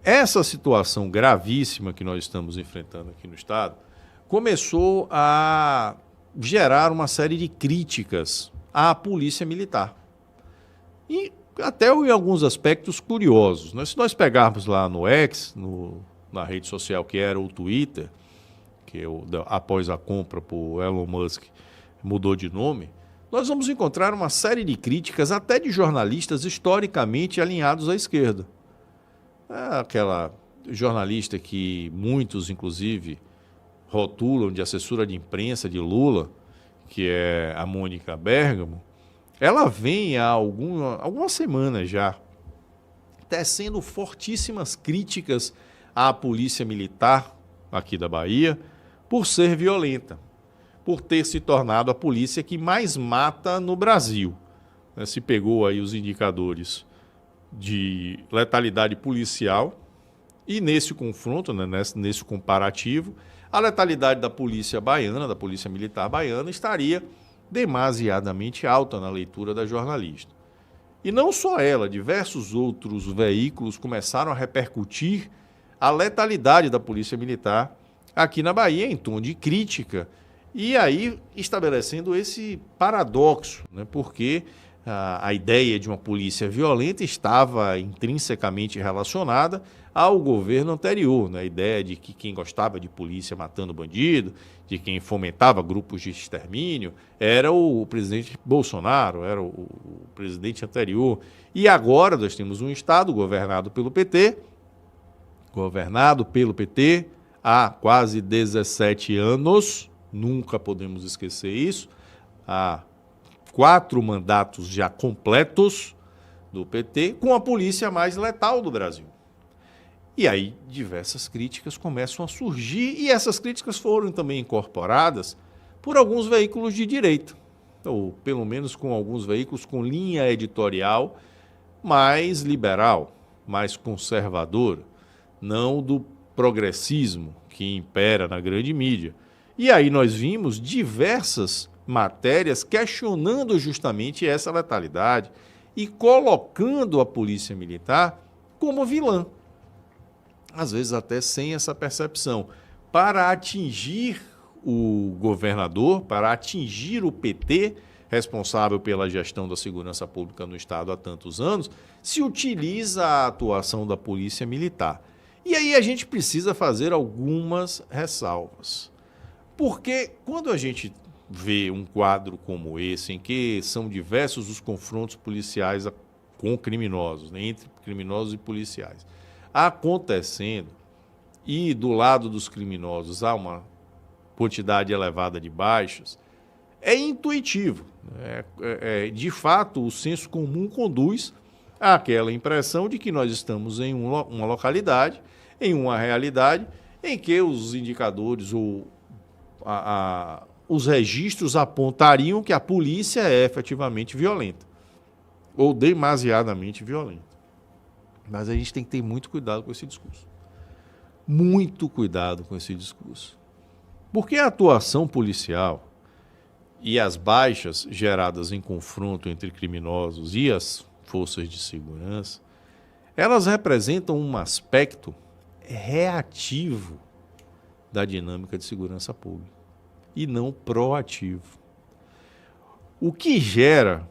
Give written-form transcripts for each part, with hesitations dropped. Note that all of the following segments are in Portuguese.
essa situação gravíssima que nós estamos enfrentando aqui no Estado começou a gerar uma série de críticas à polícia militar. E até em alguns aspectos curiosos, né? Se nós pegarmos lá no X, na rede social que era o Twitter, que após a compra por Elon Musk mudou de nome, nós vamos encontrar uma série de críticas até de jornalistas historicamente alinhados à esquerda. Aquela jornalista que muitos, inclusive, rotulam de assessora de imprensa de Lula, que é a Mônica Bergamo, ela vem há algumas semanas já tecendo fortíssimas críticas à polícia militar aqui da Bahia por ser violenta, por ter se tornado a polícia que mais mata no Brasil. Se pegou aí os indicadores de letalidade policial e nesse confronto, né, nesse comparativo, a letalidade da polícia baiana, da polícia militar baiana, estaria demasiadamente alta na leitura da jornalista. E não só ela, diversos outros veículos começaram a repercutir a letalidade da polícia militar aqui na Bahia em tom de crítica, e aí estabelecendo esse paradoxo, né, porque a ideia de uma polícia violenta estava intrinsecamente relacionada ao governo anterior, né? A ideia de que quem gostava de polícia matando bandido, de quem fomentava grupos de extermínio, era o presidente Bolsonaro, era o presidente anterior. E agora nós temos um Estado governado pelo PT há quase 17 anos, nunca podemos esquecer isso, há 4 mandatos já completos do PT, com a polícia mais letal do Brasil. E aí diversas críticas começam a surgir, e essas críticas foram também incorporadas por alguns veículos de direita, ou pelo menos com alguns veículos com linha editorial mais liberal, mais conservadora, não do progressismo que impera na grande mídia. E aí nós vimos diversas matérias questionando justamente essa letalidade e colocando a polícia militar como vilã, às vezes até sem essa percepção, para atingir o governador, para atingir o PT, responsável pela gestão da segurança pública no Estado há tantos anos, se utiliza a atuação da polícia militar. E aí a gente precisa fazer algumas ressalvas. Porque quando a gente vê um quadro como esse, em que são diversos os confrontos policiais com criminosos, né, entre criminosos e policiais, acontecendo, e do lado dos criminosos há uma quantidade elevada de baixas, é intuitivo. De fato, o senso comum conduz àquela impressão de que nós estamos em uma localidade, em uma realidade, em que os indicadores ou os registros apontariam que a polícia é efetivamente violenta, ou demasiadamente violenta. Mas a gente tem que ter muito cuidado com esse discurso. Muito cuidado com esse discurso. Porque a atuação policial e as baixas geradas em confronto entre criminosos e as forças de segurança, elas representam um aspecto reativo da dinâmica de segurança pública e não proativo. O que gera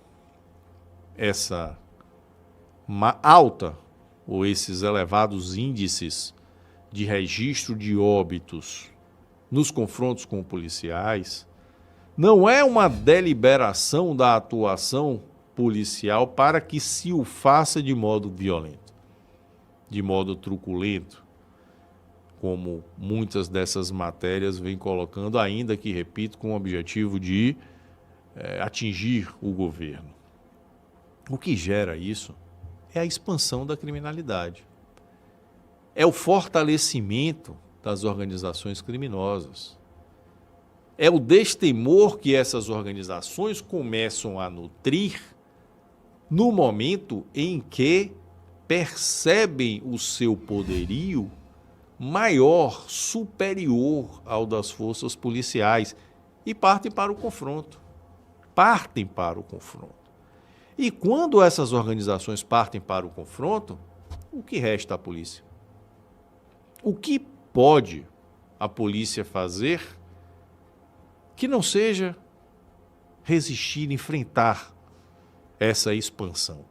essa alta ou esses elevados índices de registro de óbitos nos confrontos com policiais não é uma deliberação da atuação policial para que se o faça de modo violento, de modo truculento, como muitas dessas matérias vêm colocando, ainda que, repito, com o objetivo de atingir o governo. O que gera isso é a expansão da criminalidade. É o fortalecimento das organizações criminosas. É o destemor que essas organizações começam a nutrir no momento em que percebem o seu poderio maior, superior ao das forças policiais e partem para o confronto. E quando essas organizações partem para o confronto, o que resta à polícia? O que pode a polícia fazer que não seja resistir, enfrentar essa expansão?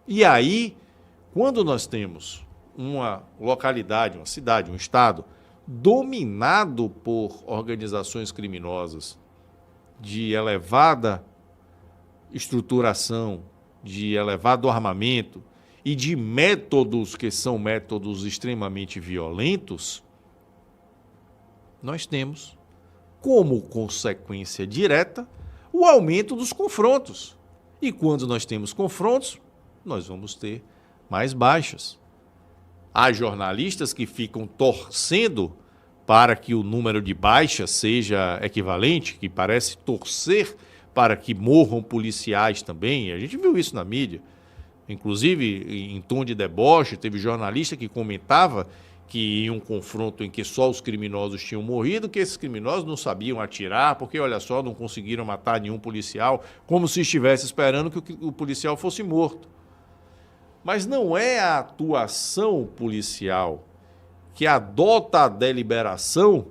E aí, quando nós temos uma localidade, uma cidade, um estado dominado por organizações criminosas de elevada estruturação, de elevado armamento e de métodos que são métodos extremamente violentos, nós temos como consequência direta o aumento dos confrontos. E quando nós temos confrontos, nós vamos ter mais baixas. Há jornalistas que ficam torcendo para que o número de baixas seja equivalente, que parece torcer para que morram policiais também. A gente viu isso na mídia. Inclusive, em tom de deboche, teve jornalista que comentava que em um confronto em que só os criminosos tinham morrido, que esses criminosos não sabiam atirar, porque, olha só, não conseguiram matar nenhum policial, como se estivesse esperando que o policial fosse morto. Mas não é a atuação policial que adota a deliberação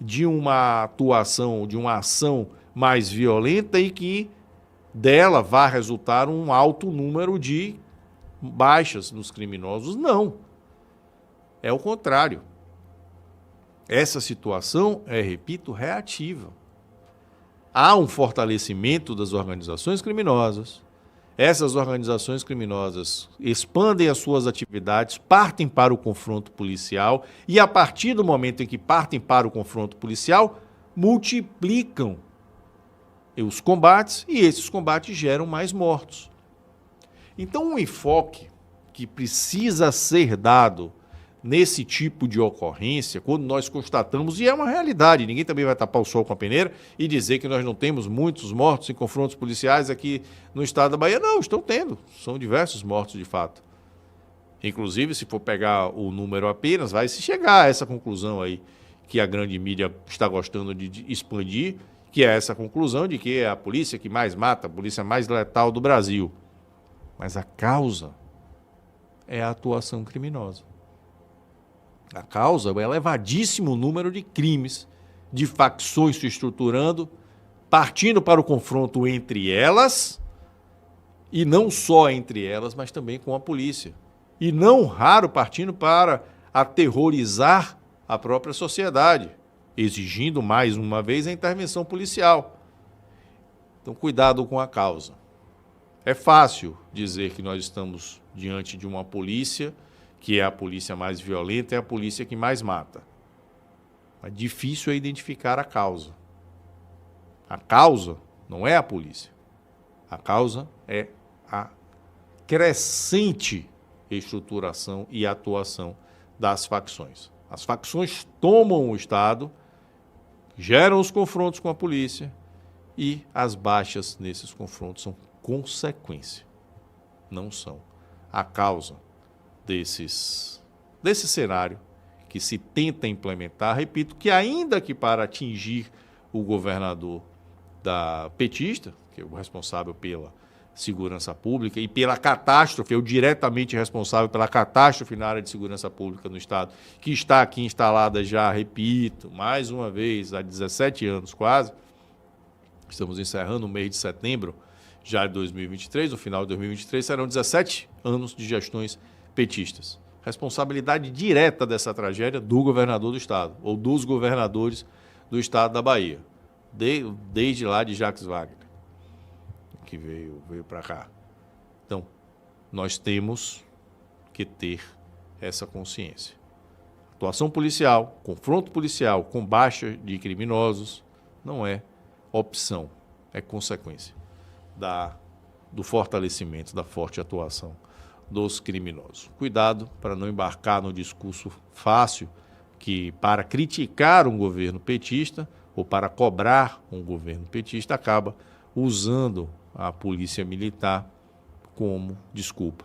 de uma atuação, de uma ação mais violenta e que dela vai resultar um alto número de baixas nos criminosos. Não. É o contrário. Essa situação é, repito, reativa. Há um fortalecimento das organizações criminosas. Essas organizações criminosas expandem as suas atividades, partem para o confronto policial e, a partir do momento em que partem para o confronto policial, multiplicam os combates e esses combates geram mais mortos. Então, um enfoque que precisa ser dado nesse tipo de ocorrência, quando nós constatamos, e é uma realidade, ninguém também vai tapar o sol com a peneira e dizer que nós não temos muitos mortos em confrontos policiais aqui no estado da Bahia. Não, estão tendo, são diversos mortos de fato. Inclusive, se for pegar o número apenas, vai se chegar a essa conclusão aí, que a grande mídia está gostando de expandir, que é essa conclusão de que é a polícia que mais mata, a polícia mais letal do Brasil. Mas a causa é a atuação criminosa. A causa é o elevadíssimo número de crimes, de facções se estruturando, partindo para o confronto entre elas, e não só entre elas, mas também com a polícia. E não raro partindo para aterrorizar a própria sociedade, exigindo mais uma vez a intervenção policial. Então, cuidado com a causa. É fácil dizer que nós estamos diante de uma polícia que é a polícia mais violenta, é a polícia que mais mata. Mas difícil é identificar a causa. A causa não é a polícia. A causa é a crescente estruturação e atuação das facções. As facções tomam o Estado, geram os confrontos com a polícia e as baixas nesses confrontos são consequência, não são a causa desse cenário que se tenta implementar. Repito que ainda que para atingir o governador da petista, que é o responsável pela segurança pública e pela catástrofe, é o diretamente responsável pela catástrofe na área de segurança pública no Estado, que está aqui instalada já, repito, mais uma vez, há 17 anos quase. Estamos encerrando o mês de setembro já de 2023, no final de 2023 serão 17 anos de gestões petistas. Responsabilidade direta dessa tragédia do governador do Estado, ou dos governadores do Estado da Bahia, desde lá de Jacques Wagner, que veio para cá. Então, nós temos que ter essa consciência. Atuação policial, confronto policial com baixa de criminosos não é opção, é consequência do fortalecimento, da forte atuação dos criminosos. Cuidado para não embarcar no discurso fácil que, para criticar um governo petista ou para cobrar um governo petista, acaba usando a polícia militar como desculpa.